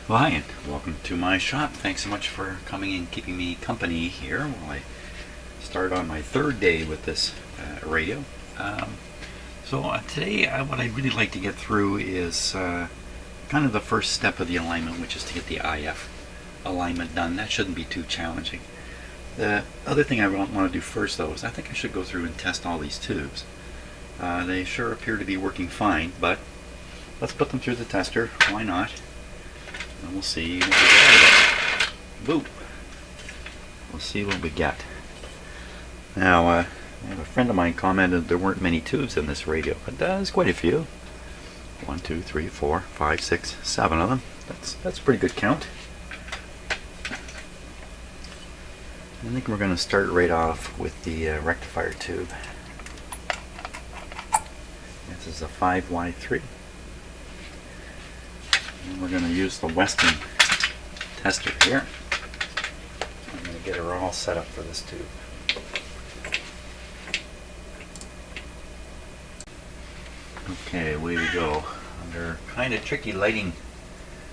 Well, hi, and welcome to my shop. Thanks so much for coming and keeping me company here while I start on my third day with this radio. Today, what I'd really like to get through is kind of the first step of the alignment, which is to get the Iaf alignment done. That shouldn't be too challenging. The other thing I want to do first, though, is I think I should go through and test all these tubes. They sure appear to be working fine, but let's put them through the tester. Why not? And we'll see what we get out of it. Boop. We'll see what we get. Now, a friend of mine commented there weren't many tubes in this radio, but there's quite a few. 1, 2, 3, 4, 5, 6, 7 of them. That's a pretty good count. I think we're going to start right off with the rectifier tube. This is a 5Y3. And we're going to use the Weston tester here. I'm going to get her all set up for this tube. Okay, away we go. Under kind of tricky lighting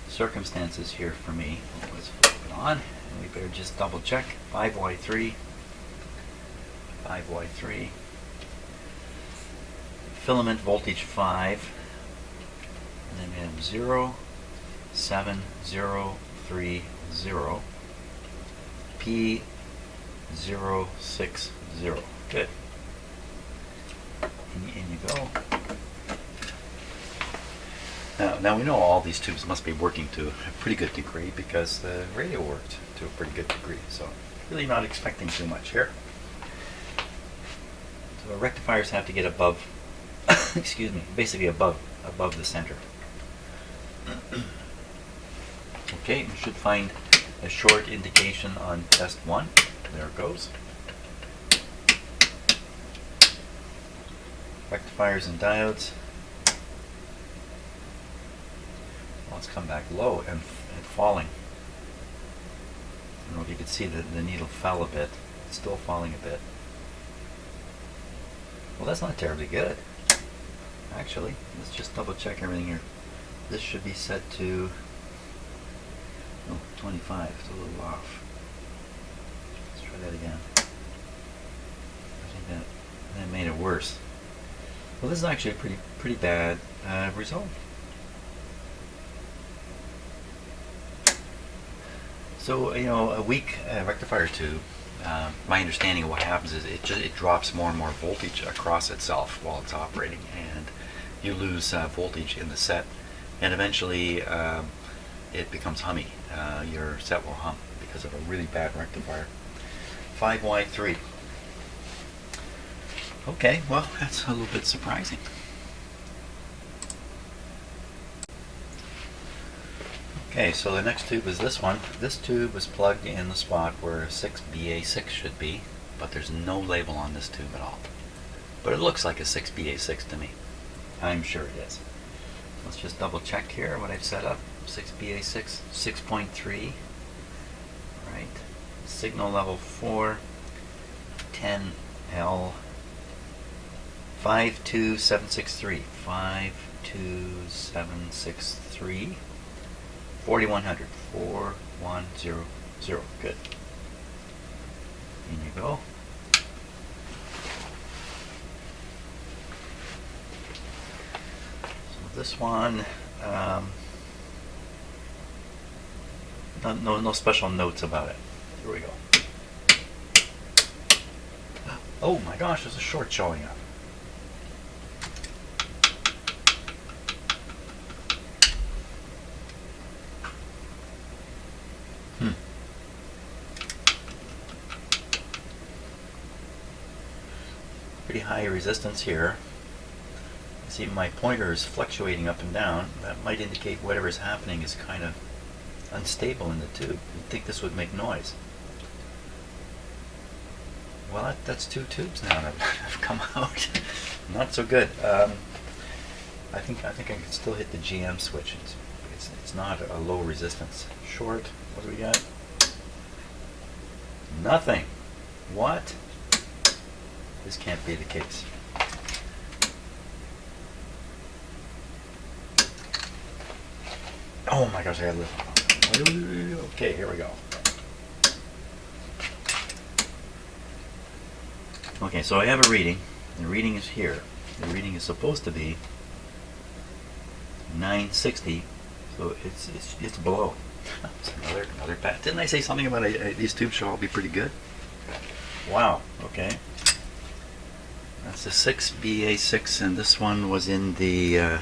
circumstances here for me. Let's flip it on. And we better just double check. 5Y3. 5Y3. Filament voltage 5. And then we have 0. 7030 P060. Good. In you go. Now we know all these tubes must be working to a pretty good degree because the radio worked to a pretty good degree. So really not expecting too much here. So the rectifiers have to get above, excuse me, basically above the center. Okay, we should find a short indication on test 1. There it goes. Rectifiers and diodes. Well, it's come back low and falling. I don't know if you can see that the needle fell a bit. It's still falling a bit. Well, that's not terribly good. Actually, let's just double check everything here. This should be set to 25, it's a little off. Let's try that again. I think that made it worse. Well, this is actually a pretty bad result. So, a weak rectifier tube, my understanding of what happens is it drops more and more voltage across itself while it's operating, and you lose voltage in the set, and eventually it becomes hummy. Your set will hum because of a really bad rectifier. 5Y3. Okay, well, that's a little bit surprising. Okay, so the next tube is this one. This tube was plugged in the spot where 6BA6 should be, but there's no label on this tube at all. But it looks like a 6BA6 to me. I'm sure it is. Let's just double check here what I've set up. 6BA6, 6.3, right, signal level 4, 10L, 52763, 52763, 4100, 4100, good. In you go. So this one, no special notes about it. Here we go. Oh my gosh, there's a short showing up. Pretty high resistance here. See, my pointer is fluctuating up and down. That might indicate whatever is happening is kind of unstable in the tube. You'd think this would make noise. Well, that's 2 tubes now that have come out. Not so good. I think I can still hit the GM switch. It's not a low resistance. Short. What do we got? Nothing. What? This can't be the case. Oh my gosh, I gotta lift. Okay, here we go. Okay, so I have a reading. The reading is here. The reading is supposed to be 960, so it's below. It's another path. Didn't I say something about these tubes should all be pretty good? Wow. Okay. That's the 6BA6, and this one was in the.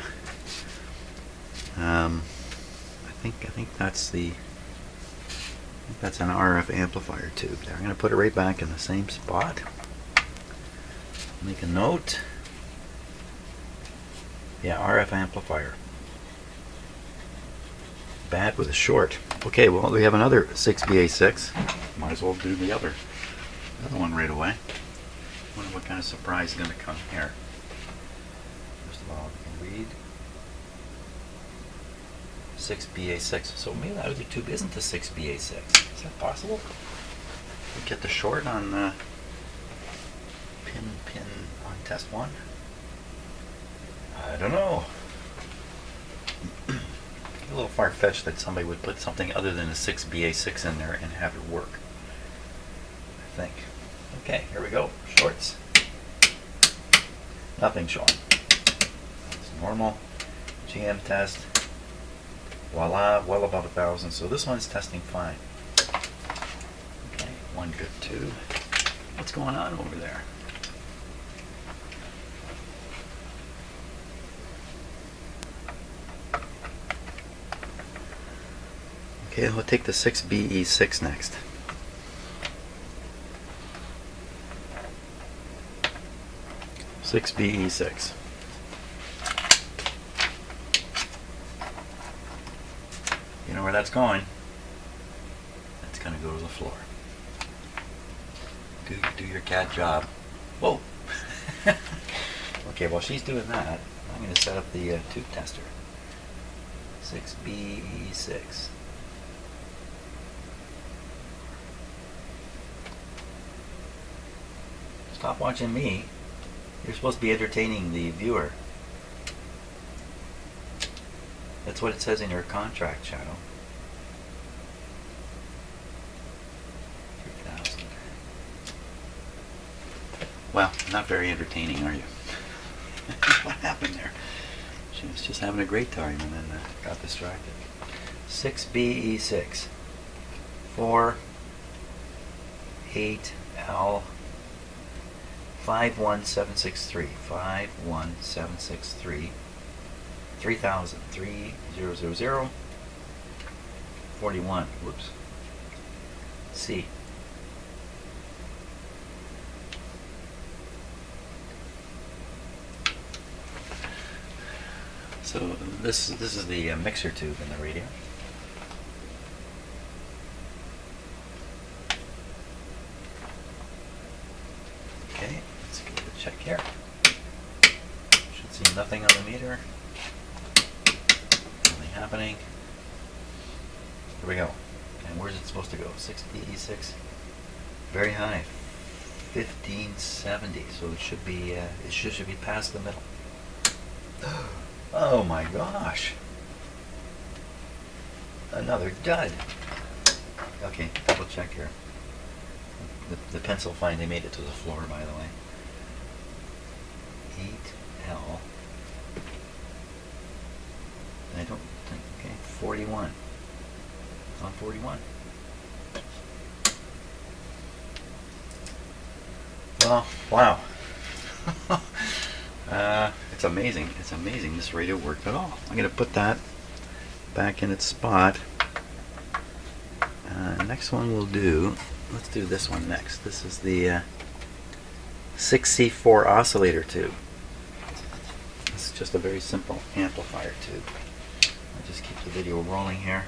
I think that's the. I think that's an RF amplifier tube. There. I'm going to put it right back in the same spot. Make a note. Yeah, RF amplifier. Bad with a short. Okay, well we have another 6BA6. Might as well do the other one right away. Wonder what kind of surprise is going to come here. First of all, we can read 6BA6. So maybe that other tube isn't the 6BA6. Is that possible? We get the short on pin on test 1. I don't know. A little far-fetched that somebody would put something other than a 6BA6 in there and have it work, I think. Okay, here we go. Shorts. Nothing showing. It's normal. GM test. Voila, well above 1,000. So this one's testing fine. Okay, one good tube. What's going on over there? Okay, we'll take the 6BE6 next. BE6. You know where that's going? That's going to go to the floor. Do your cat job. Whoa! Okay, while she's doing that, I'm going to set up the tube tester. 6BE6. Stop watching me. You're supposed to be entertaining the viewer. That's what it says in your contract, Shadow. 3,000. Well, not very entertaining, are you? What happened there? She was just having a great time and then got distracted. 6BE6. 4, 8L. 51763, 51763, 3000, 3000, 41, whoops, C. So this is the mixer tube in the radio. Okay, let's give it a check here. Should see nothing on the meter. Nothing happening. Here we go. And where's it supposed to go? 6BE6. Very high. 1570. So it should be past the middle. Oh my gosh. Another dud. Okay, double check here. The pencil finally made it to the floor, by the way. 8L. I don't think, okay, 41. It's on 41. Well, wow. It's amazing. It's amazing this radio worked at all. I'm going to put that back in its spot. Next one we'll do, let's do this one next. This is the 6C4 oscillator tube. This is just a very simple amplifier tube. I'll just keep the video rolling here.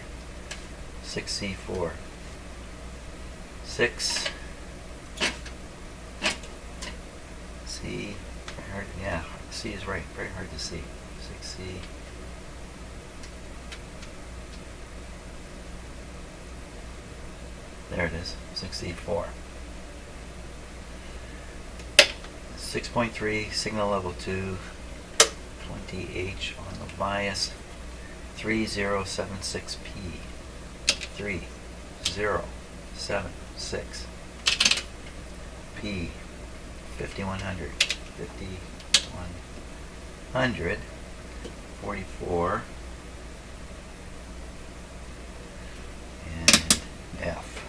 6C4. 6 C, very hard, yeah, C is right, very hard to see. 6C. There it is, 6C4. 6.3, signal level 2, 20H on the bias, 3076P. 3076 P 5100 44 and F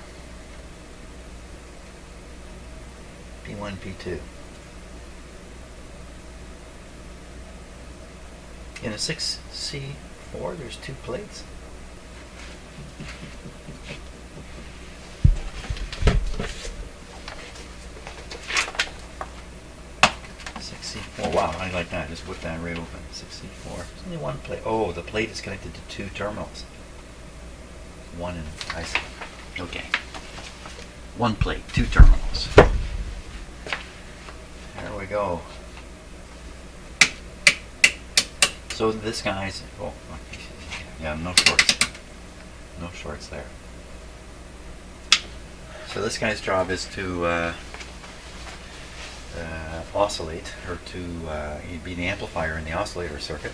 P1 P2. In a 6C4 there's 2 plates. Oh wow, I like that. Just whip that right open. 6C4. There's only 1 plate. Oh, the plate is connected to 2 terminals. 1 and I see. Okay. 1 plate, 2 terminals. There we go. So this guy's, oh, yeah, no shorts. No shorts there. So this guy's job is to oscillate, or to be the amplifier in the oscillator circuit.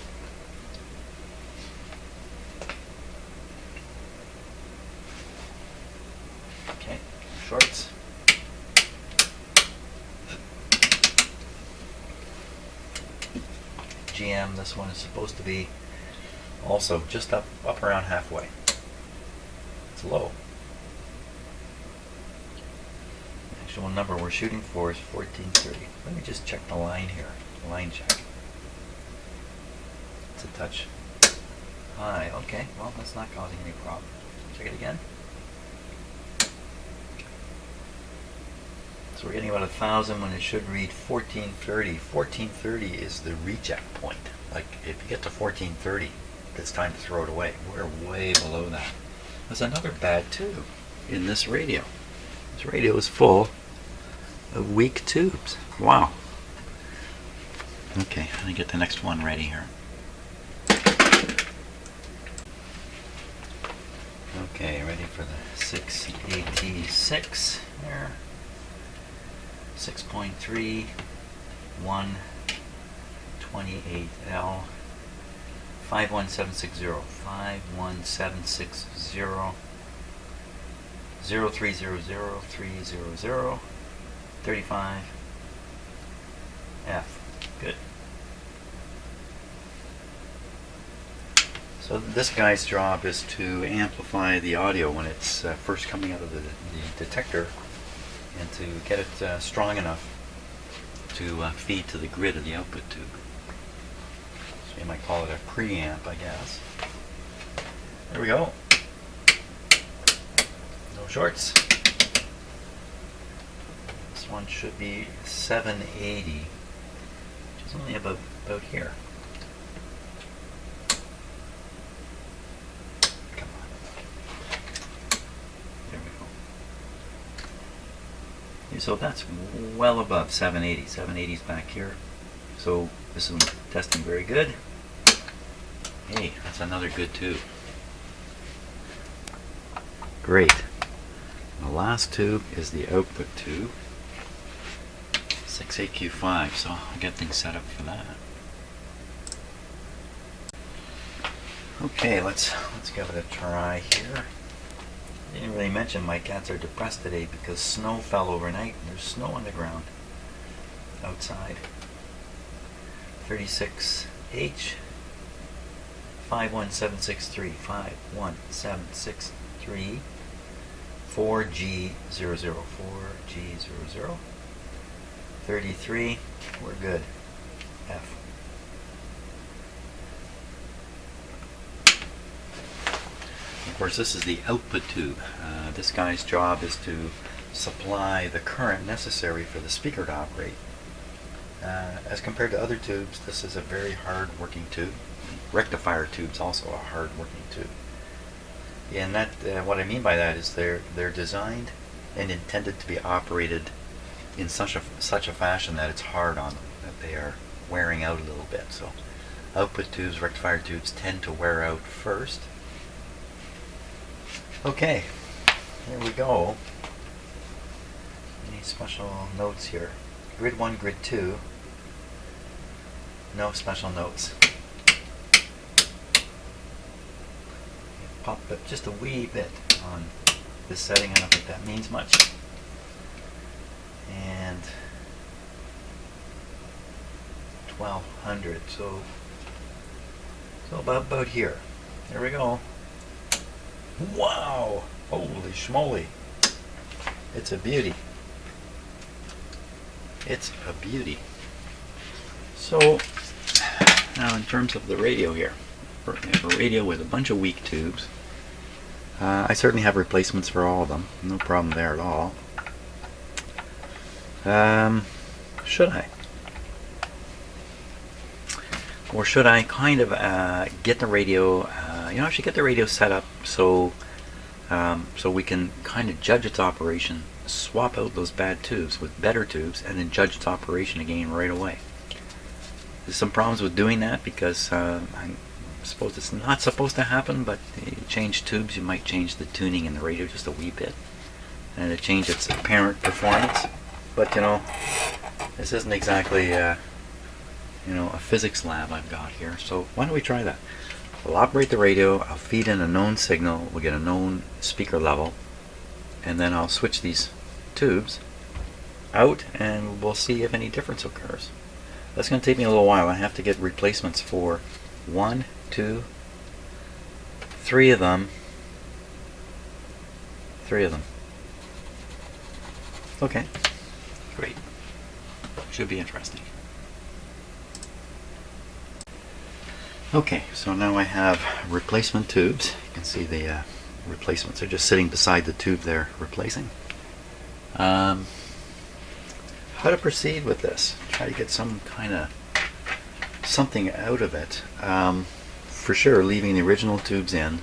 Okay, shorts. GM, this one is supposed to be also just up around halfway. It's low. The actual number we're shooting for is 1430. Let me just check the line here. Line check. It's a touch high. Okay, well, that's not causing any problem. Check it again. So we're getting about 1,000 when it should read 1430. 1430 is the reject point. Like, if you get to 1430, it's time to throw it away. We're way below that. There's another bad tube in this radio. This radio is full of weak tubes. Wow. Okay, let me get the next one ready here. Okay, ready for the 6AT6 there. 6.3, 128L, 51760, 51760, 0300, 300, 35, F. Good. So this guy's job is to amplify the audio when it's first coming out of the detector, and to get it strong enough to feed to the grid of the output tube. So you might call it a preamp, I guess. There we go. No shorts. This one should be 780, which is only about here. Come on. There we go. So that's well above 780. 780 is back here. So this is testing very good. Hey, that's another good tube. Great. The last tube is the output tube. 6AQ5, so I'll get things set up for that. Okay, let's give it a try here. I didn't really mention my cats are depressed today because snow fell overnight and there's snow on the ground outside. 36H 51763 51763 4G00 4G00 33. We're good. F. Of course, this is the output tube. This guy's job is to supply the current necessary for the speaker to operate. As compared to other tubes, this is a very hard working tube. Rectifier tube's also a hard working tube. And that, what I mean by that is they're designed and intended to be operated in such a fashion that it's hard on them, that they are wearing out a little bit. So output tubes, rectifier tubes tend to wear out first. Okay, here we go. Any special notes here? Grid 1, grid 2. No special notes. Pop it just a wee bit. on this setting. I don't think that means much. And 1200, so about here. There we go. Wow! Holy schmoly! It's a beauty. It's a beauty. So now in terms of the radio here, we have a radio with a bunch of weak tubes. I certainly have replacements for all of them. No problem there at all. Should I? Or should I kind of get the radio, I should get the radio set up so we can kind of judge its operation, swap out those bad tubes with better tubes, and then judge its operation again right away. There's some problems with doing that because I suppose it's not supposed to happen, but you change tubes, you might change the tuning in the radio just a wee bit, and it change its apparent performance. But this isn't exactly a physics lab I've got here, so why don't we try that? We'll operate the radio, I'll feed in a known signal, we'll get a known speaker level, and then I'll switch these tubes out and we'll see if any difference occurs. That's going to take me a little while. I have to get replacements for 1, 2, 3 of them. 3 of them. Okay, great. Should be interesting. Okay, so now I have replacement tubes. You can see the replacements are just sitting beside the tube they're replacing. How to proceed with this? Try to get some kind of something out of it. For sure, leaving the original tubes in,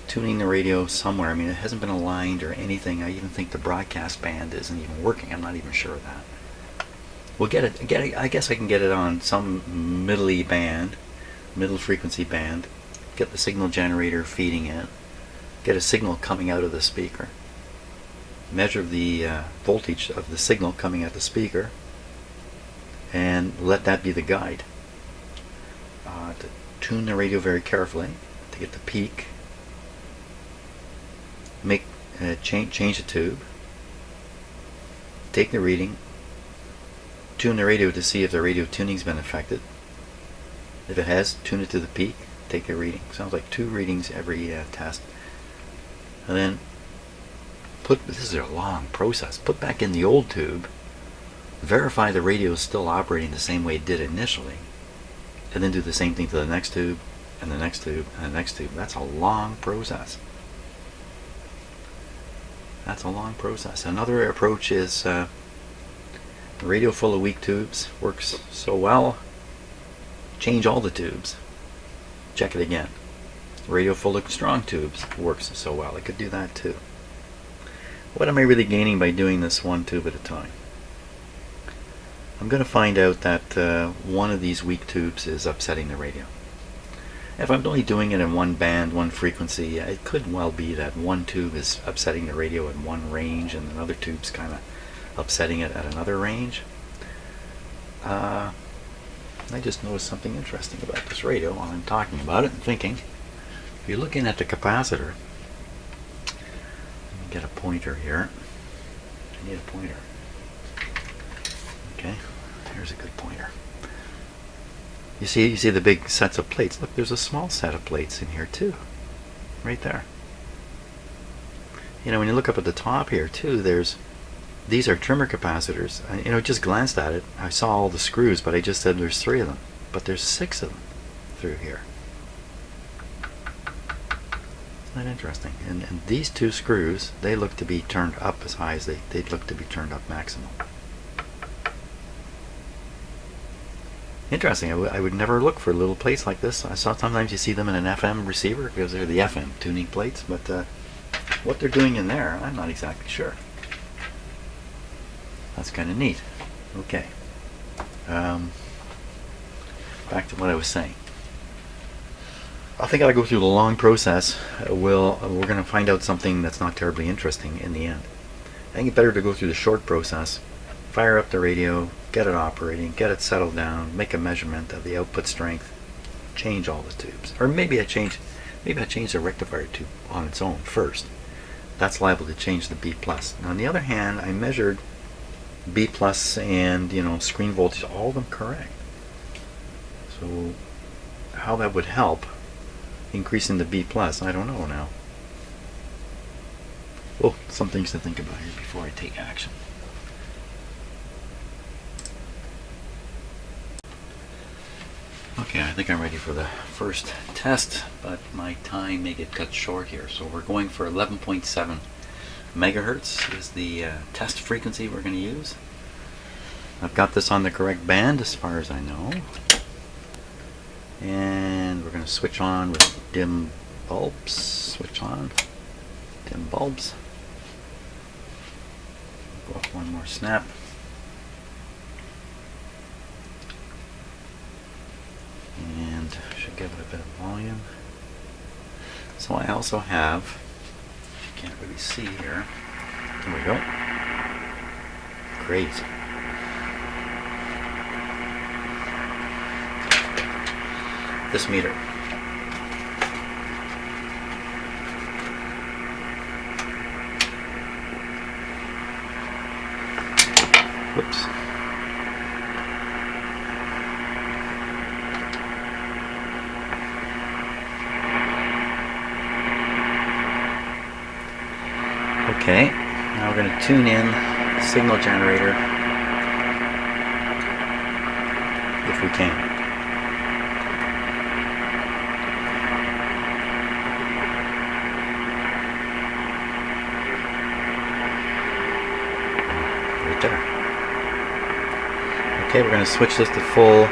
tuning the radio somewhere. I mean, it hasn't been aligned or anything. I even think the broadcast band isn't even working. I'm not even sure of that. We'll get it. I guess I can get it on some middle frequency band. Get the signal generator feeding in. Get a signal coming out of the speaker. Measure the voltage of the signal coming out the speaker, and let that be the guide. To tune the radio very carefully to get the peak. Change the tube. Take the reading. Tune the radio to see if the radio tuning's been affected. If it has, tune it to the peak, take the reading. Sounds like 2 readings every test. And then this is a long process. Put back in the old tube, verify the radio is still operating the same way it did initially, and then do the same thing to the next tube, and the next tube, and the next tube. That's a long process. That's a long process. Another approach is a radio full of weak tubes works so well, change all the tubes, check it again. Radio full of strong tubes works so well, I could do that too. What am I really gaining by doing this one tube at a time? I'm going to find out that one of these weak tubes is upsetting the radio. If I'm only doing it in one band, one frequency, it could well be that one tube is upsetting the radio at one range and another tube's kind of upsetting it at another range. I just noticed something interesting about this radio while I'm talking about it and thinking. If you're looking at the capacitor, let me get a pointer here. I need a pointer. Okay, here's a good pointer. You see the big sets of plates. Look, there's a small set of plates in here too, right there. When you look up at the top here too, these are trimmer capacitors. I just glanced at it. I saw all the screws, but I just said there's 3 of them. But there's 6 of them through here. Isn't that interesting? And these 2 screws, they look to be turned up as high as they'd look to be turned up maximum. Interesting. I would never look for little plates like this. I saw sometimes you see them in an FM receiver because they're the FM tuning plates, but what they're doing in there, I'm not exactly sure. That's kind of neat. Okay. Back to what I was saying. I think I'll go through the long process. We're going to find out something that's not terribly interesting in the end. I think it's better to go through the short process, fire up the radio, get it operating, get it settled down, make a measurement of the output strength, change all the tubes. Or maybe I change maybe I change the rectifier tube on its own first. That's liable to change the B+. Now on the other hand, I measured B+ and screen voltage, all of them correct. So how that would help increasing the B+, I don't know now. Oh, some things to think about here before I take action. Okay, I think I'm ready for the first test, but my time may get cut short here. So we're going for 11.7 megahertz is the test frequency we're going to use. I've got this on the correct band as far as I know. And we're going to switch on with dim bulbs. Switch on. Dim bulbs. Go up one more snap. And should give it a bit of volume. So I also have, you can't really see here. There we go. Great. This meter. Whoops. Okay, now we're going to tune in the signal generator if we can. Right there. Okay, we're going to switch this to full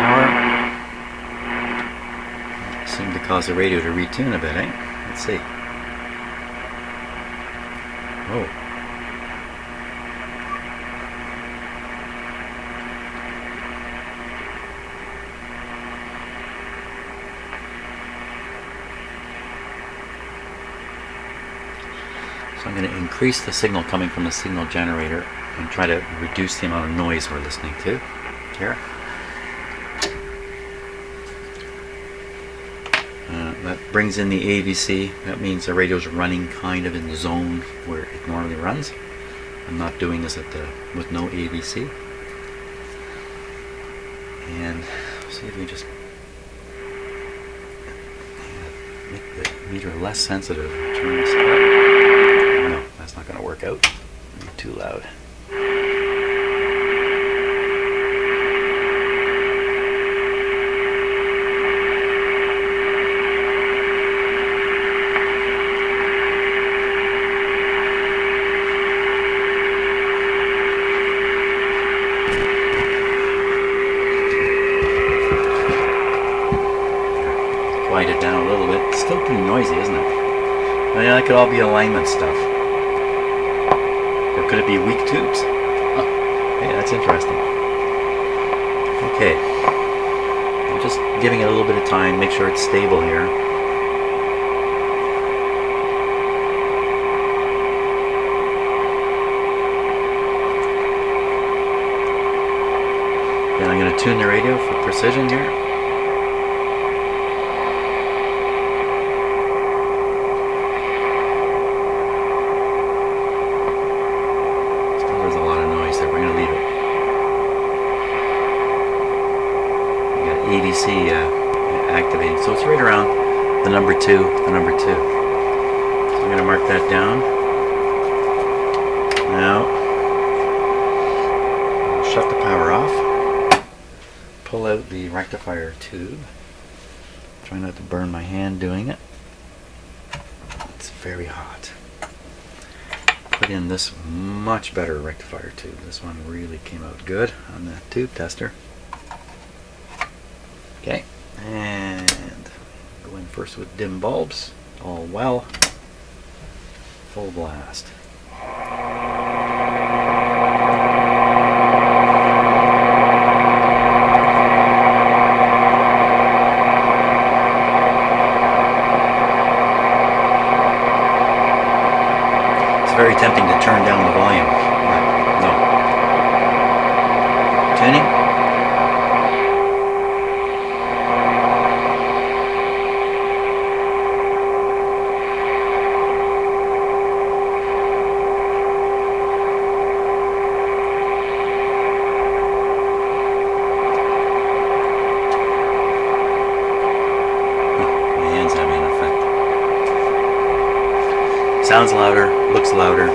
power. Seemed to cause the radio to retune a bit, eh? Let's see. Oh. So I'm going to increase the signal coming from the signal generator and try to reduce the amount of noise we're listening to. Here. That brings in the AVC. That means the radio's running kind of in the zone where it normally runs. I'm not doing this with no AVC. And see if we just make the meter less sensitive. Turn this up. No, that's not going to work out. Maybe too loud. Quiet it down a little bit. It's still pretty noisy, isn't it? Well, yeah, that could all be alignment stuff. Or could it be weak tubes? Huh. Hey, that's interesting. Okay. I'm just giving it a little bit of time, make sure it's stable here. Then I'm going to tune the radio for precision here. AVC activating, so it's right around the number 2, So I'm going to mark that down. Now, I'll shut the power off. Pull out the rectifier tube. Try not to burn my hand doing it. It's very hot. Put in this much better rectifier tube. This one really came out good on the tube tester. Okay, and go in first with dim bulbs, all well, full blast. It's very tempting to turn down the volume. No. Tuning. Sounds louder, looks louder.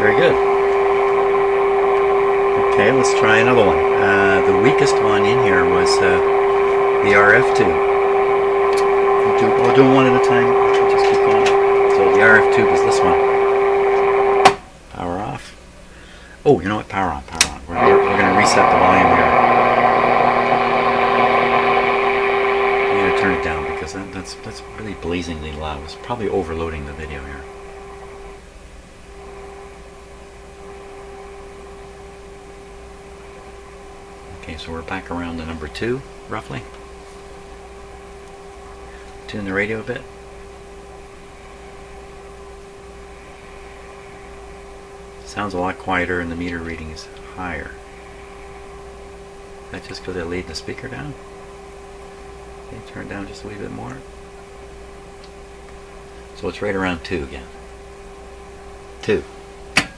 Very good. Okay, let's try another one. The weakest one in here was the RF tube. I'll do them one at a time. Just keep going. So the RF tube is this one. Power off. Oh, you know what? Power on, power on. We're going to reset the volume here. I'm going to turn it down because that's really blazingly loud. It's probably overloading the video here. Okay, so we're back around to number 2, roughly. Tune the radio a bit. Sounds a lot quieter and the meter reading is higher. Is that just because I laid the speaker down? Okay, turn it down just a wee bit more. So it's right around 2 again. 2.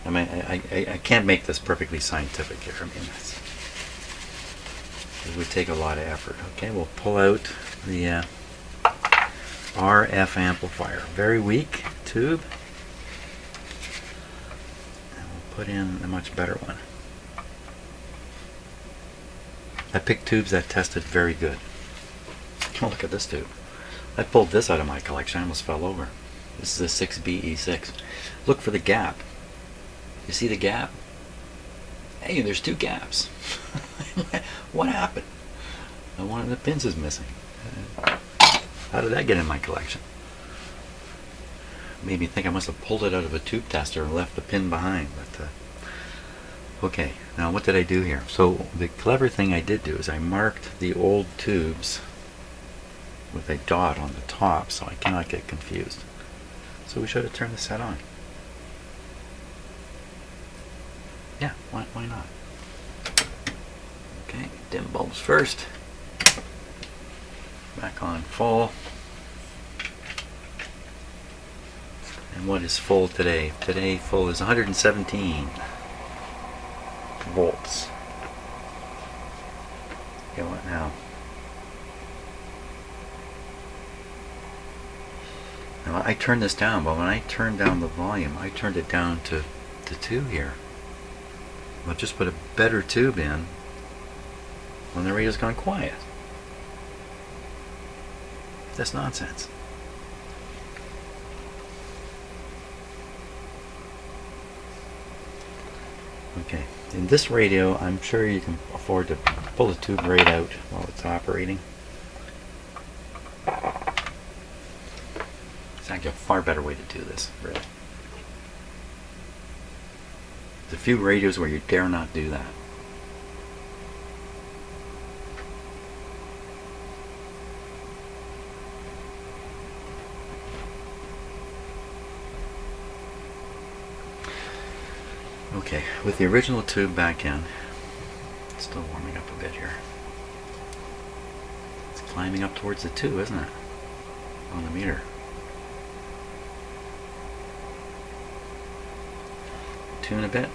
I mean, I can't make this perfectly scientific here. I mean, it would take a lot of effort. Okay, we'll pull out the RF amplifier. Very weak tube. And we'll put in a much better one. I picked tubes that tested very good. Oh, look at this tube. I pulled this out of my collection. I almost fell over. This is a 6BE6. Look for the gap. You see the gap? Hey, there's 2 gaps. What happened? One of the pins is missing. How did that get in my collection? Made me think I must have pulled it out of a tube tester and left the pin behind. But okay, now what did I do here? So the clever thing I did do is I marked the old tubes with a dot on the top so I cannot get confused. So we should have turned the set on. Yeah, why not? Okay, dim bulbs first. Back on full. And what is full today? Today full is 117 volts. Okay, what now? Now I turned this down, but when I turned down the volume, I turned it down to 2 here. I'll just put a better tube in when the radio's gone quiet. That's nonsense. Okay, in this radio, I'm sure you can afford to pull the tube right out while it's operating. It's actually a far better way to do this, really. There's a few radios where you dare not do that. Okay, with the original tube back in, it's still warming up a bit here. It's climbing up towards the 2, isn't it? On the meter. Tune a bit.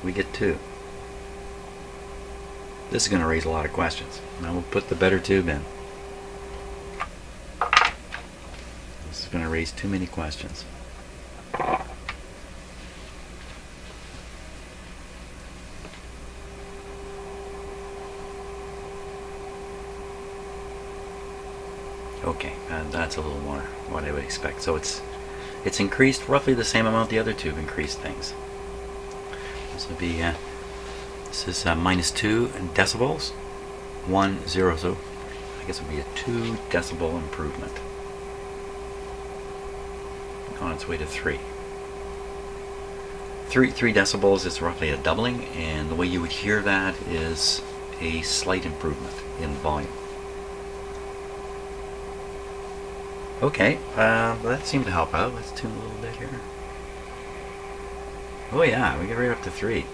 We get 2. This is going to raise a lot of questions. Now we'll put the better tube in. This is going to raise too many questions. Okay, and that's a little more what I would expect. So it's increased roughly the same amount the other tube increased things. This would be this is minus 2 decibels, 1 0. So I guess it would be a 2 decibel improvement. On its way to 3. 3 decibels is roughly a doubling, and the way you would hear that is a slight improvement in volume. Okay, that seemed to help out. Let's tune a little bit here. Oh yeah, we get right up to 3.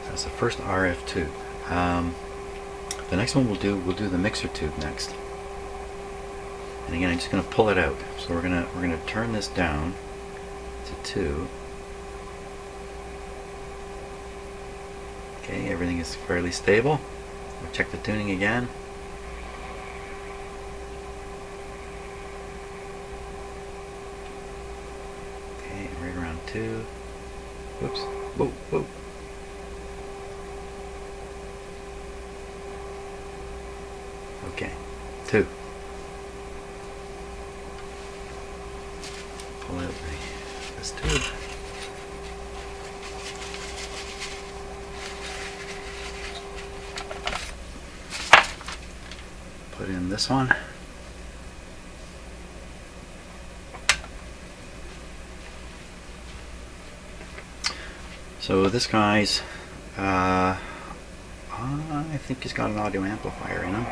So that's the first RF tube. The next one we'll do the mixer tube next. And again, I'm just going to pull it out. So we're gonna turn this down to 2. Okay, everything is fairly stable. We'll check the tuning again. Okay, right around 2. Whoops. Whoa, whoa. Okay, 2. Pull out this tube. Put in this one. So this guy's, I think he's got an audio amplifier in him.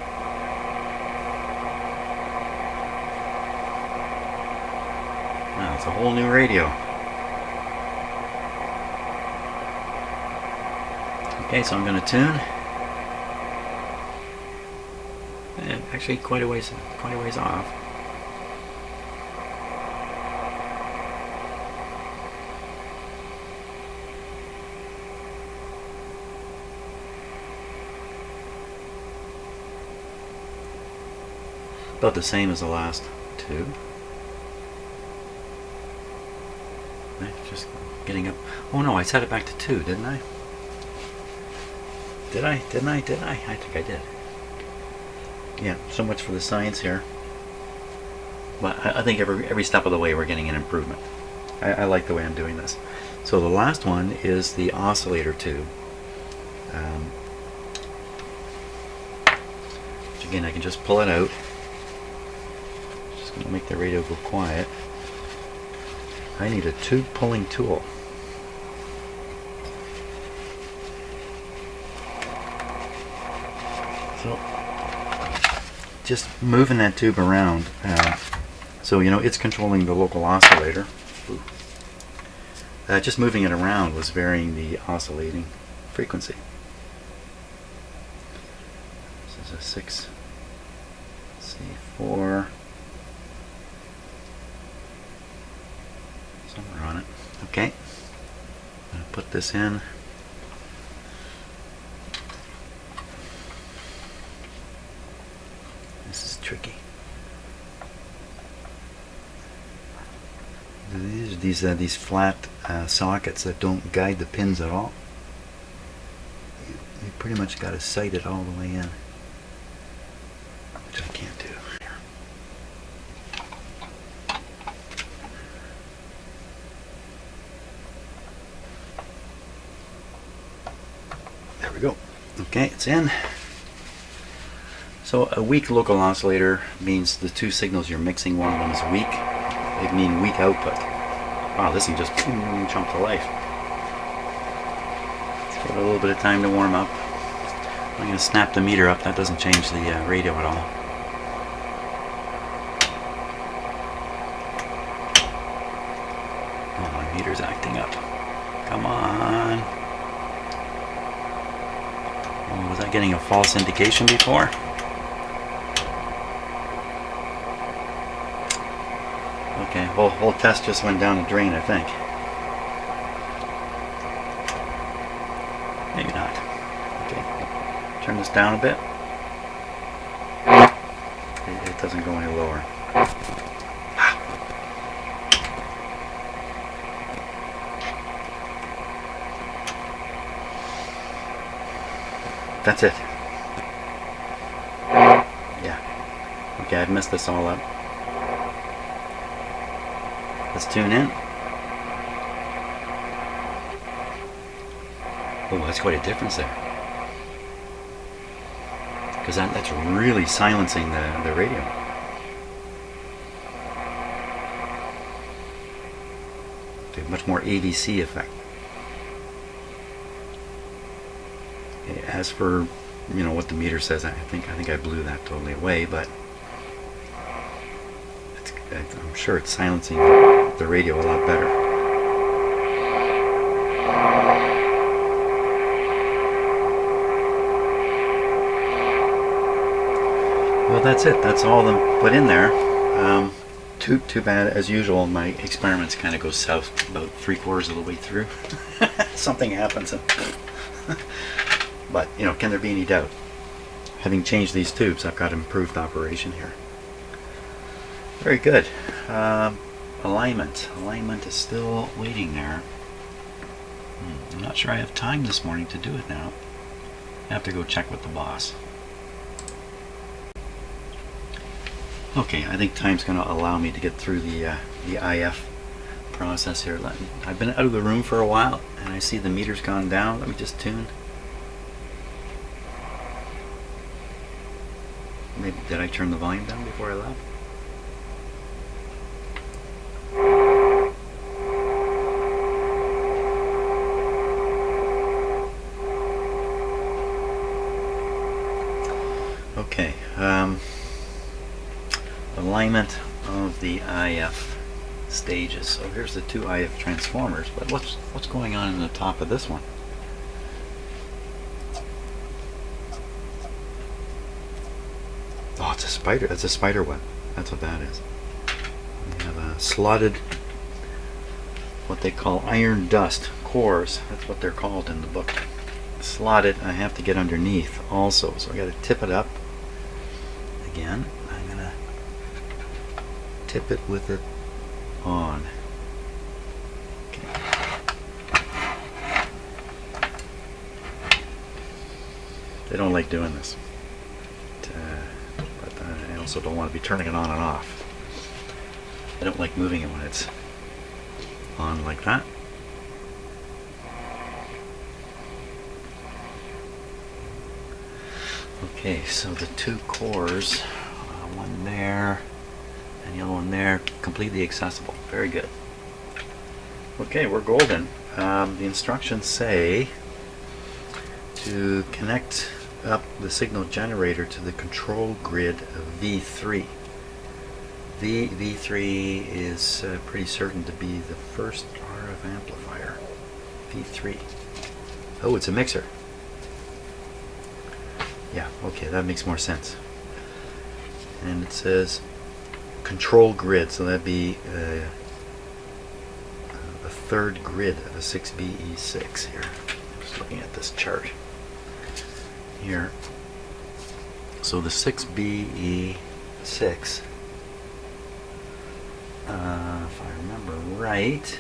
Now it's a whole new radio. Okay, so I'm going to tune. And actually, quite a ways off. About the same as the last 2. Just getting up. Oh no, I set it back to 2, didn't I? Did I? I think I did. Yeah, so much for the science here. But I think every step of the way we're getting an improvement. I like the way I'm doing this. So the last one is the oscillator tube. Which again, I can just pull it out. Just going to make the radio go quiet. I need a tube pulling tool. So just moving that tube around, so you know it's controlling the local oscillator. Just moving it around was varying the oscillating frequency. This is a 6 C4. Somewhere on it. Okay. I'm going to put this in. This is tricky. These flat sockets that don't guide the pins at all. You pretty much got to sight it all the way in, which I can't do. There we go. Okay, it's in. So a weak local oscillator means the 2 signals you're mixing, one of them is weak. They mean weak output. Wow, this thing just jump to life. Let's give it a little bit of time to warm up. I'm going to snap the meter up. That doesn't change the radio at all. Oh, my meter's acting up. Come on. Oh, was I getting a false indication before? Okay, whole test just went down the drain, I think. Maybe not. Okay, turn this down a bit. It doesn't go any lower. That's it. Yeah. Okay, I've messed this all up. Let's tune in. Oh, that's quite a difference there. Because that's really silencing the radio. Much more AVC effect. As for, you know, what the meter says, I think I blew that totally away, but I'm sure it's silencing the radio a lot better. Well, that's it. That's all them put in there. Too bad. As usual, my experiments kind of go south about 3/4 of the way through. Something happens. But, you know, can there be any doubt? Having changed these tubes, I've got improved operation here. Very good. Alignment. Alignment is still waiting there. I'm not sure I have time this morning to do it now. I have to go check with the boss. Okay, I think time's going to allow me to get through the Iaf process here. I've been out of the room for a while, and I see the meter's gone down. Let me just tune. Maybe, did I turn the volume down before I left? Okay. Alignment of the Iaf stages. So here's the two Iaf transformers, but what's going on in the top of this one? Oh, it's a spider. It's a spider web. That's what that is. We have a slotted, what they call iron dust cores. That's what they're called in the book. Slotted. I have to get underneath also, so I got to tip it up. Again, I'm gonna tip it with it on. Okay. They don't like doing this, but I also don't want to be turning it on and off. I don't like moving it when it's on like that. Okay, so the two cores, one there and the other one there, completely accessible. Very good. Okay, we're golden. The instructions say to connect up the signal generator to the control grid of V3. V3 is pretty certain to be the first RF amplifier. V3. Oh, it's a mixer. Yeah, okay, that makes more sense. And it says control grid, so that'd be the third grid of a 6BE6 here. Just looking at this chart here. So the 6BE6, if I remember right,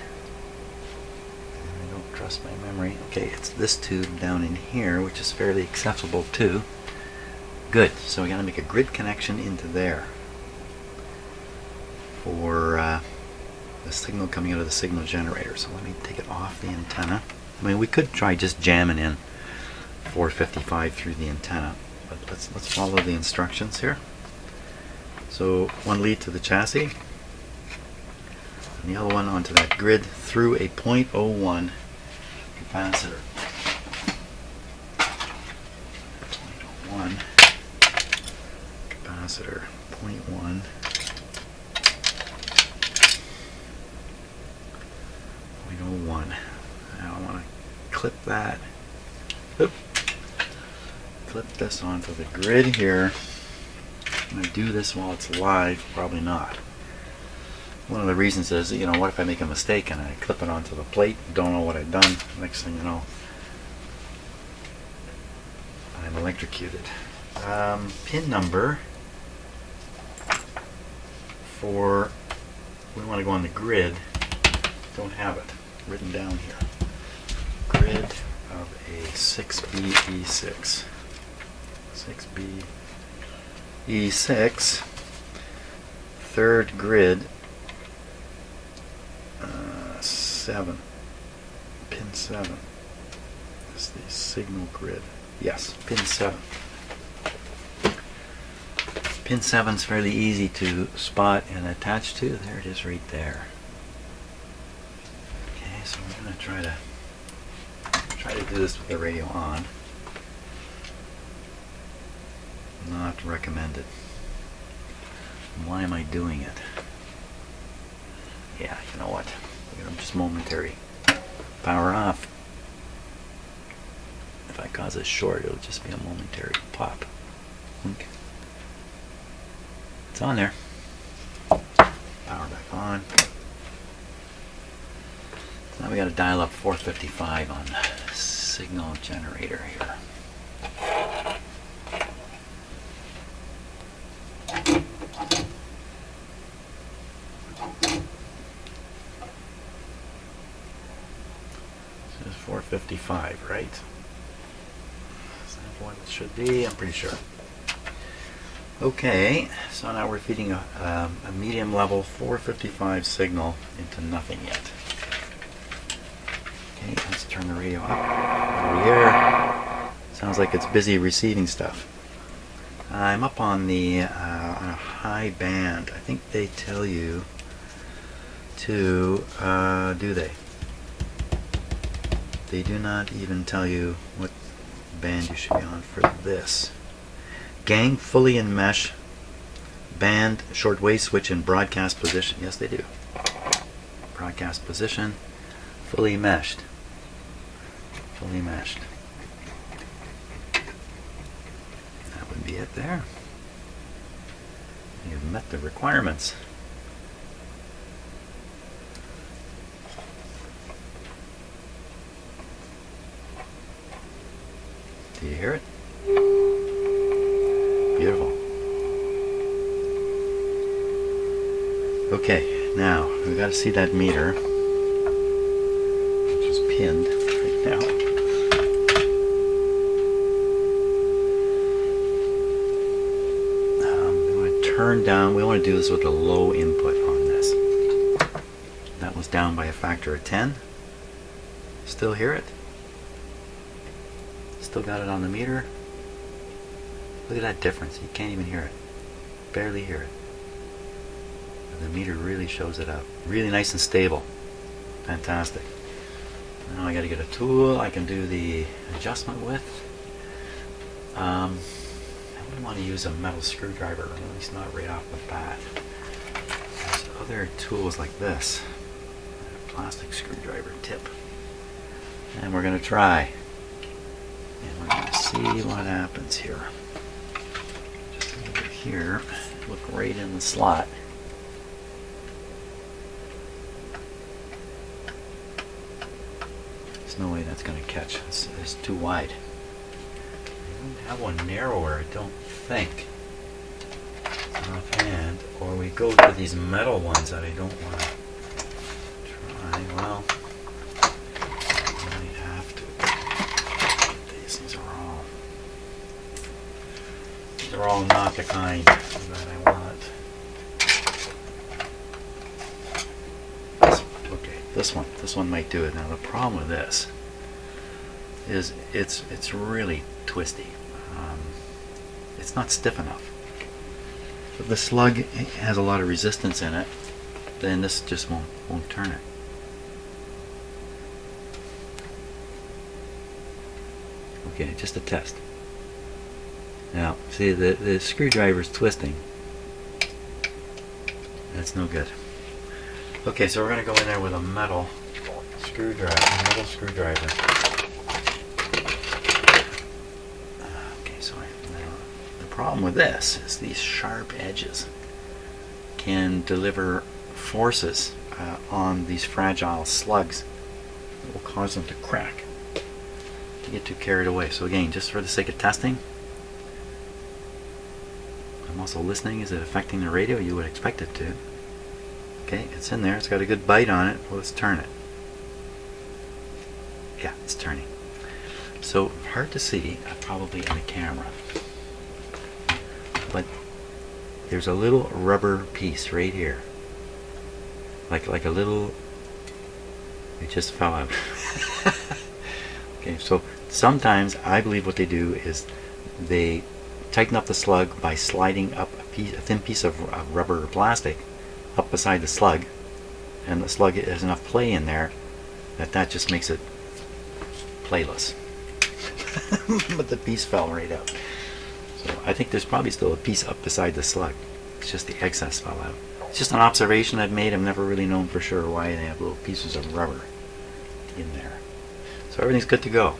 I don't trust my memory. Okay, it's this tube down in here, which is fairly accessible too. Good, so we got to make a grid connection into there for the signal coming out of the signal generator. So let me take it off the antenna. I mean, we could try just jamming in 455 through the antenna, but let's follow the instructions here. So one lead to the chassis, and the other one onto that grid through a 0.01 capacitor. 0.01 capacitor, 0.1. 0.01. Now I want to clip that. Oop. Clip this onto the grid here. Can I do this while it's live? Probably not. One of the reasons is, you know, what if I make a mistake and I clip it onto the plate, don't know what I've done, next thing you know, I'm electrocuted. Pin number for, we want to go on the grid, don't have it written down here. Grid of a 6BE6. 6BE6, third grid, 7, pin 7 is the signal grid. Yes, pin 7. Pin 7 is fairly easy to spot and attach to. There it is right there. Okay, so we're going to try to do this with the radio on. Not recommended. Why am I doing it? Yeah, you know what? Just momentary. Power off. If I cause a short, it'll just be a momentary pop. It's on there. power back on. So now we got to dial up 455 on the signal generator here. This is 455, right? Is that what it should be? I'm pretty sure. Okay, so now we're feeding a medium level 455 signal into nothing yet. Okay, let's turn the radio up over here. Sounds like it's busy receiving stuff. I'm up on the on a high band. I think they tell you to, do they? They do not even tell you what band you should be on for this. Gang, fully in mesh, band, shortwave switch in broadcast position. Yes, they do. Broadcast position, fully meshed. Fully meshed. That would be it there. You've met the requirements. Do you hear it? Beautiful. Okay, now we've got to see that meter, which is pinned right now. We want to turn down. We want to do this with a low input on this. That was down by a factor of 10. Still hear it? Still got it on the meter. Look at that difference. You can't even hear it. Barely hear it. The meter really shows it out. Really nice and stable. Fantastic. Now I got to get a tool I can do the adjustment with. I wouldn't want to use a metal screwdriver, at least not right off the bat. There's other tools like this. A plastic screwdriver tip. And we're going to try. And we're going to see what happens here. Here, look right in the slot. There's no way that's going to catch. It's too wide. I don't have one narrower, I don't think. Offhand, or we go to these metal ones that I don't want to try. Well, I might have to. These things are all not the kind that I want. Okay, this one might do it. Now the problem with this is it's really twisty. It's not stiff enough. If the slug has a lot of resistance in it, then this just won't turn it. Okay, just a test. Now, see, the screwdriver is twisting. That's no good. Okay, so we're going to go in there with a metal screwdriver. Okay, so the problem with this is these sharp edges can deliver forces on these fragile slugs that will cause them to crack. You get too carried away. So again, just for the sake of testing, I'm also listening. Is it affecting the radio? You would expect it to. Okay, it's in there. It's got a good bite on it. Well, let's turn it. Yeah, it's turning. So hard to see, probably in the camera. But there's a little rubber piece right here. Like a little... It just fell out. Okay, so sometimes I believe what they do is they tighten up the slug by sliding up a thin piece of rubber or plastic up beside the slug, and the slug has enough play in there that just makes it playless. But the piece fell right out. So I think there's probably still a piece up beside the slug. It's just the excess fell out. It's just an observation I've made. I've never really known for sure why they have little pieces of rubber in there. So everything's good to go.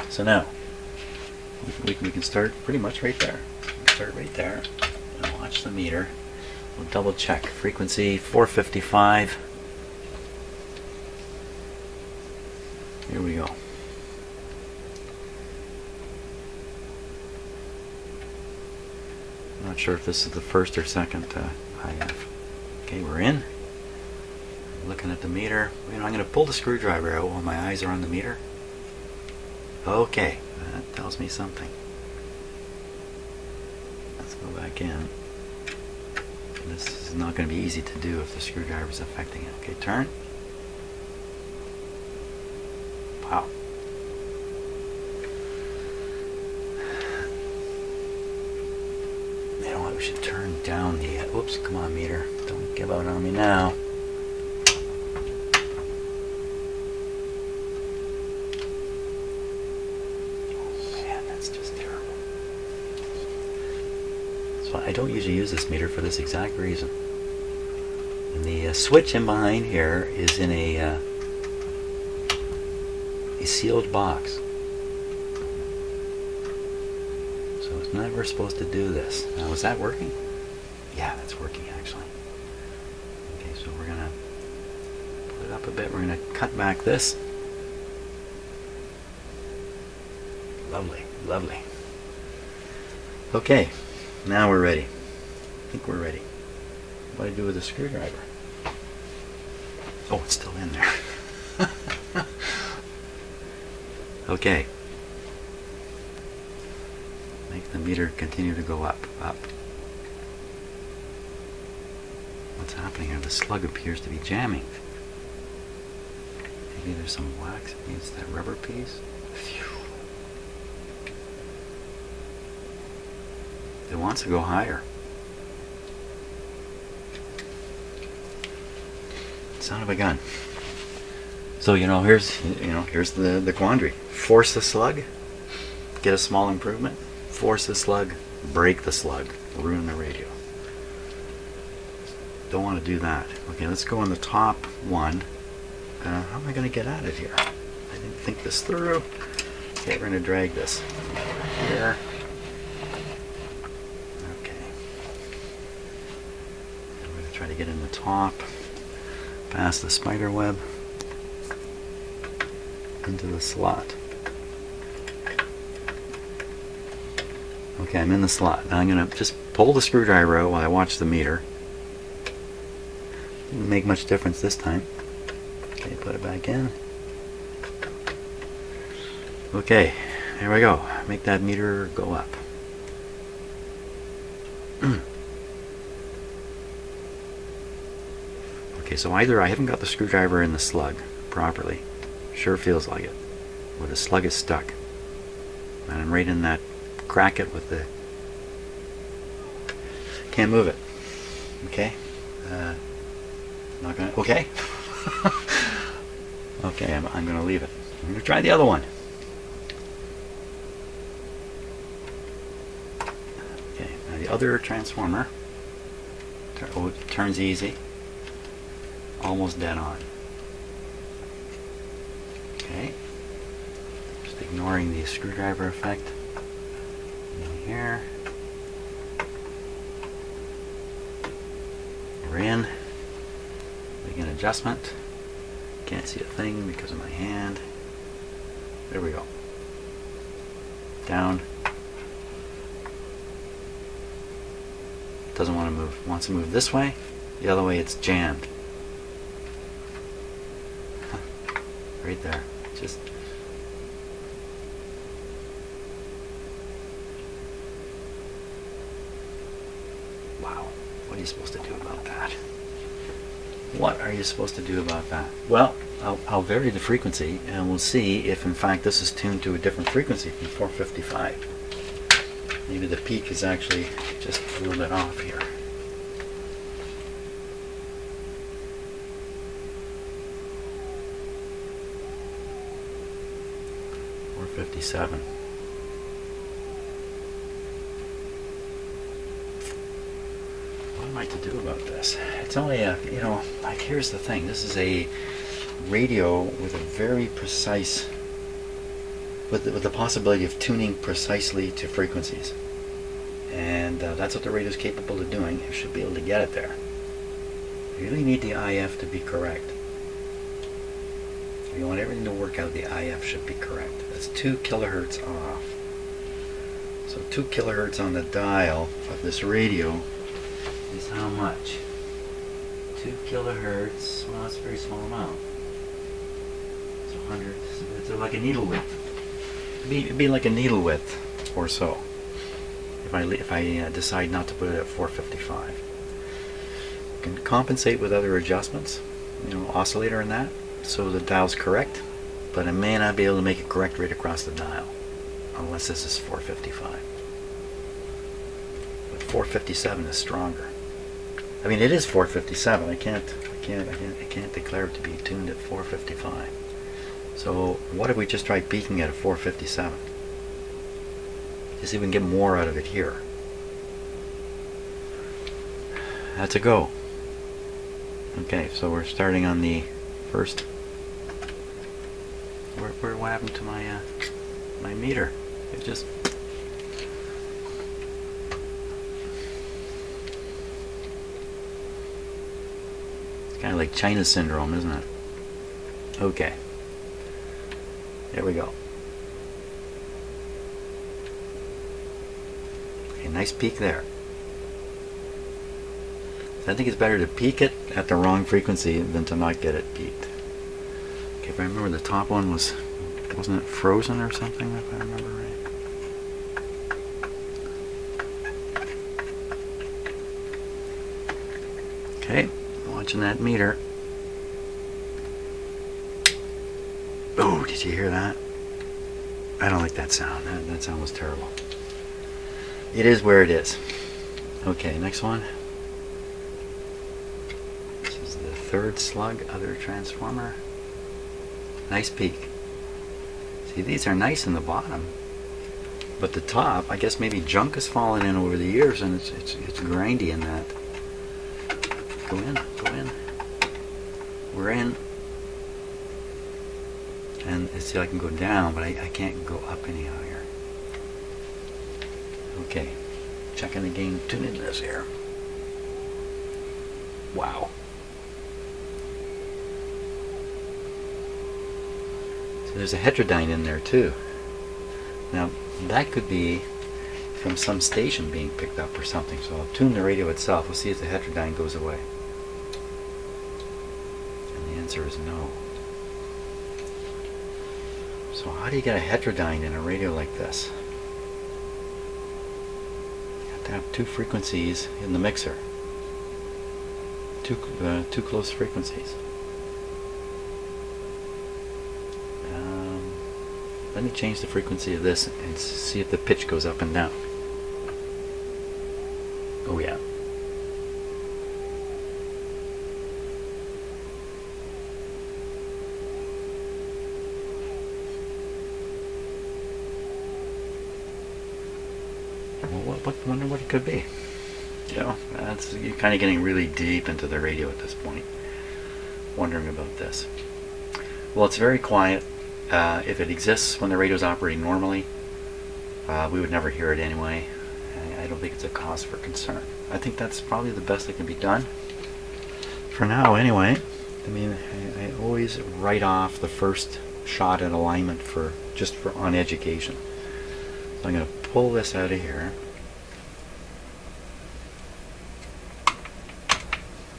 So now we can start pretty much right there. We can start right there and watch the meter. We'll double check. Frequency 455. Here we go. Not sure if this is the first or second IF. Okay, we're in. Looking at the meter. You know, I'm going to pull the screwdriver out while my eyes are on the meter. Okay, that tells me something. Let's go back in. This is not going to be easy to do if the screwdriver is affecting it. Okay, turn. Wow. You know what? We should turn down the. Oops! Come on, meter. Don't give out on me now. I don't usually use this meter for this exact reason. And the switch in behind here is in a sealed box. So it's never supposed to do this. Now, is that working? Yeah, that's working actually. Okay, so we're going to put it up a bit. We're going to cut back this. Lovely, lovely. Okay. Now we're ready. I think we're ready. What do I do with the screwdriver? Oh, it's still in there. Okay. Make the meter continue to go up, up. What's happening here? The slug appears to be jamming. Maybe there's some wax against that rubber piece. Phew. It wants to go higher. Son of a gun. So here's the quandary. Force the slug, get a small improvement. Force the slug, break the slug, ruin the radio. Don't want to do that. Okay, let's go on the top one. How am I going to get at it here? I didn't think this through. Okay, we're going to drag this here. Try to get in the top, past the spider web, into the slot. Okay, I'm in the slot. Now I'm going to just pull the screwdriver out while I watch the meter. Didn't make much difference this time. Okay, put it back in. Okay, here we go. Make that meter go up. Okay, so either I haven't got the screwdriver in the slug properly, sure feels like it, or the slug is stuck, and I'm right in that crack it with the, can't move it. Okay, not gonna, okay. Okay, I'm gonna leave it. I'm gonna try the other one. Okay, now the other transformer, it turns easy. Almost dead on. Okay. Just ignoring the screwdriver effect. In here. We're in. Make an adjustment. Can't see a thing because of my hand. There we go. Down. Doesn't want to move. Wants to move this way. The other way it's jammed. Right there. Just wow. What are you supposed to do about that? What are you supposed to do about that? Well, I'll vary the frequency and we'll see if in fact this is tuned to a different frequency from 455. Maybe the peak is actually just a little bit off here. 57. What am I to do about this? It's only a, like here's the thing. This is a radio with a very precise, with the possibility of tuning precisely to frequencies. And And that's what the radio is capable of doing. You should be able to get it there. You really need the IF to be correct. If you want everything to work out, the IF should be correct. That's 2 kilohertz off. So 2 kilohertz on the dial of this radio is how much? 2 kilohertz, well, that's a very small amount. It's 100, it's like a needle width. It'd be like a needle width or so if I decide not to put it at 455. You can compensate with other adjustments, oscillator and that, so the dial's correct, but I may not be able to make it correct right across the dial unless this is 455. But 457 is stronger. I mean, it is 457. I can't declare it to be tuned at 455. So what if we just try peaking at a 457? See if we can get more out of it here. That's a go. Okay, so we're starting on the first. What happened to my my meter? It just. It's kind of like China syndrome, isn't it? Okay. There we go. Okay, nice peak there. So I think it's better to peak it at the wrong frequency than to not get it peaked. Okay, if I remember, the top one wasn't it frozen or something, if I remember right. Okay, watching that meter. Oh, did you hear that? I don't like that sound. That sound was terrible. It is where it is. Okay, next one. This is the third slug, other transformer. Nice peak. See, these are nice in the bottom, but the top, I guess maybe junk has fallen in over the years, and it's grindy in that. Go in, go in. We're in. And see, I can go down, but I can't go up anyhow here. Okay, checking the gain tunedness here. Wow. So there's a heterodyne in there too. Now that could be from some station being picked up or something. So I'll tune the radio itself. We'll see if the heterodyne goes away. And the answer is no. So how do you get a heterodyne in a radio like this? You have to have 2 frequencies in the mixer. Two close frequencies. Let me change the frequency of this and see if the pitch goes up and down. Oh yeah. Wonder what it could be. You're kind of getting really deep into the radio at this point, wondering about this. Well, it's very quiet. If it exists when the radio's operating normally, we would never hear it anyway. I don't think it's a cause for concern. I think that's probably the best that can be done for now anyway. I mean, I always write off the first shot at alignment just on education. So I'm going to pull this out of here.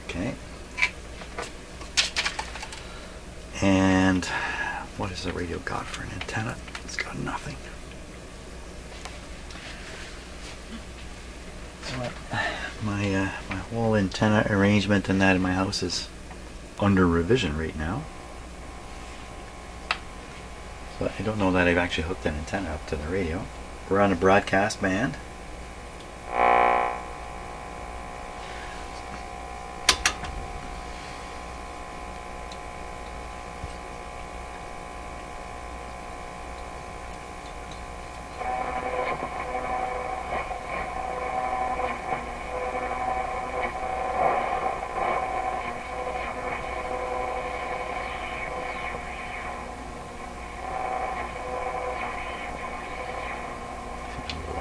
Okay. And what has the radio got for an antenna? It's got nothing. So my whole antenna arrangement and that in my house is under revision right now. So I don't know that I've actually hooked an antenna up to the radio. We're on a broadcast band.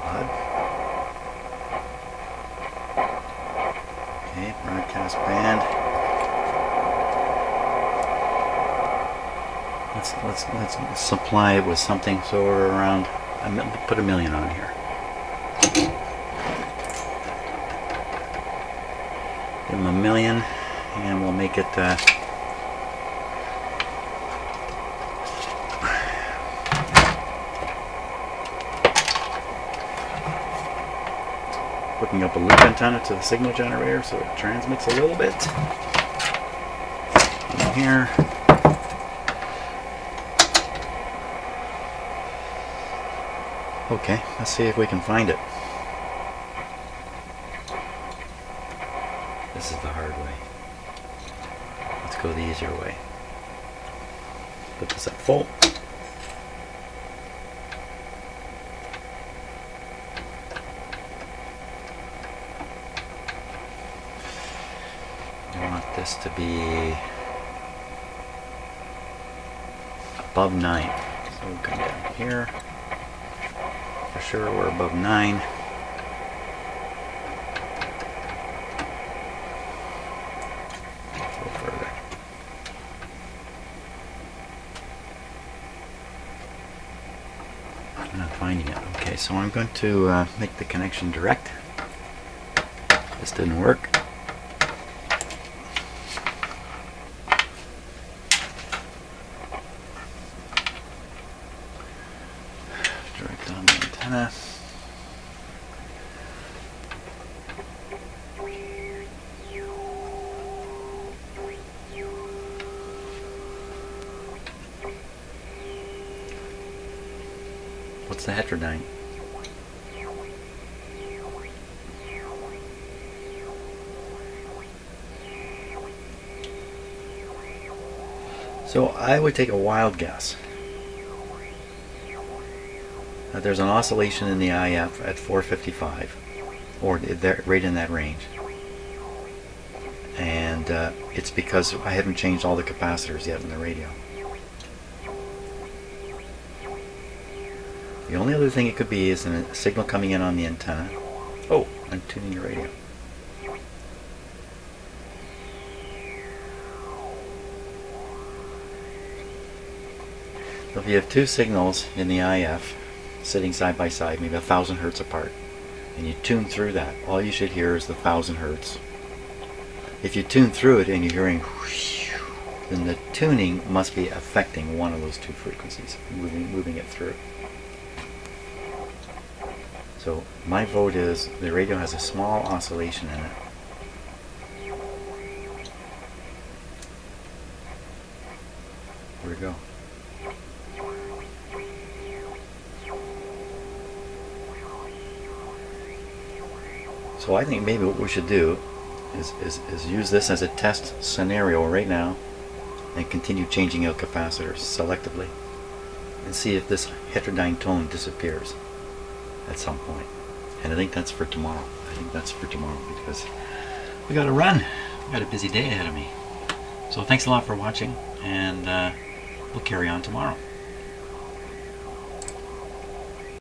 Odd. Okay, broadcast band. Let's supply it with something, so we're around, put 1,000,000 on here. Give them 1,000,000 and we'll make it hooking up a loop antenna to the signal generator so it transmits a little bit. In here. Okay, let's see if we can find it. This is the hard way. Let's go the easier way. Put this at full. I want this to be above 9. So we'll come down here. For sure we're above 9. Go further. I'm not finding it. Okay, so I'm going to make the connection direct. This didn't work. Direct on the antenna. What's the heterodyne? So I would take a wild guess that there's an oscillation in the Iaf at 455, or right in that range, and it's because I haven't changed all the capacitors yet in the radio. The only other thing it could be is a signal coming in on the antenna. Oh, I'm tuning your radio. So if you have two signals in the Iaf sitting side by side, maybe 1,000 hertz apart, and you tune through that, all you should hear is the 1,000 hertz. If you tune through it and you're hearing whoosh, then the tuning must be affecting one of those two frequencies, moving it through. So my vote is the radio has a small oscillation in it. Where'd it go? So I think maybe what we should do is use this as a test scenario right now and continue changing out capacitors selectively and see if this heterodyne tone disappears at some point. And I think that's for tomorrow. Because we got to run. We got a busy day ahead of me. So thanks a lot for watching, and we'll carry on tomorrow.